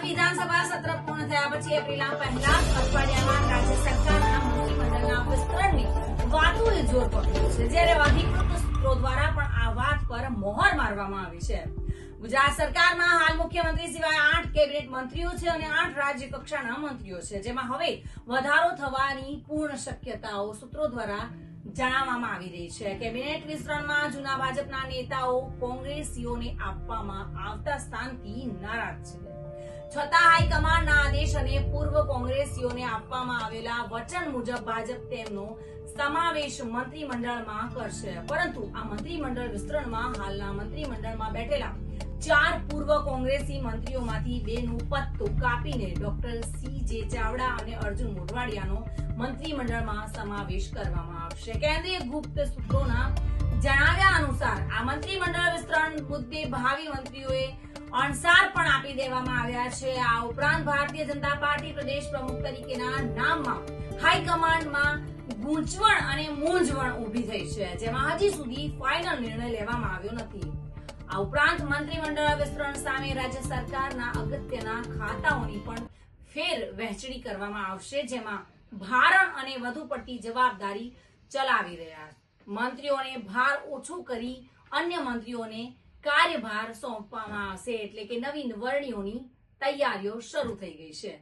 ગુજરાત વિધાનસભા સત્ર પૂર્ણ થયા પછી એપ્રિલના પહેલા અઠવાડિયામાં રાજ્ય સરકારના મંત્રીમંડળના વિસ્તરણની વાતોએ જોર પકડ્યું છે, જ્યારે અધિકૃત સૂત્રો દ્વારા પણ આ વાત પર મોહર મારવામાં આવી છે. ગુજરાત સરકારમાં હાલ મુખ્યમંત્રી સિવાય 8 કેબિનેટ મંત્રીઓ છે અને 8 રાજ્ય કક્ષાના મંત્રીઓ છે, જેમાં હવે વધારો થવાની પૂર્ણ શક્યતાઓ સૂત્રો દ્વારા જણાવવામાં આવી રહી છે. કેબિનેટ વિસ્તરણમાં જૂના ભાજપના નેતાઓ કોંગ્રેસીઓને આપવામાં આવતા સ્થાનથી નારાજ છે. છતાં હાઈકમાન્ડના આદેશ અને પૂર્વ કોંગ્રેસીઓને આપવામાં આવેલા વચન મુજબ ભાજપ તેમનો સમાવેશ મંત્રીમંડળમાં કરશે. પરંતુ આ મંત્રીમંડળ વિસ્તરણમાં હાલના મંત્રીમંડળમાં બેઠેલા 4 પૂર્વ કોંગ્રેસી મંત્રીઓમાંથી 2નું પત્તું કાપીને ડોક્ટર સી.જે. ચાવડા અને અર્જુન મોઢવાડિયાનો મંત્રીમંડળમાં સમાવેશ કરવામાં આવશે. કેન્દ્રીય ગુપ્ત સૂત્રોના જણાવ્યા અનુસાર આ મંત્રીમંડળ વિસ્તરણ મુદ્દે ભાવિ મંત્રીઓએ અણસાર પણ આપી દેવામાં આવ્યા છે. આ ઉપરાંત ભારતીય જનતા પાર્ટી પ્રદેશ પ્રમુખ તરીકેના નામમાં હાઈકમાન્ડમાં ગૂંચવણ અને મૂંઝવણ ઊભી થઈ છે, જેમાં હજી સુધી ફાઇનલ નિર્ણય લેવામાં આવ્યો નથી. આ ઉપરાંત મંત્રીમંડળ વિસ્તરણ સામે રાજ્ય સરકારના અગત્યના ખાતાઓની પણ ફેર વહેંચણી કરવામાં આવશે, જેમાં ભારણ અને વધુ પડતી જવાબદારી ચલાવી રહ્યા મંત્રીઓને ભાર ઓછો કરી અન્ય મંત્રીઓને કાર્યભાર સોંપવામાં આવશે. એટલે કે નવીન વરણીઓની તૈયારીઓ શરૂ થઈ ગઈ છે.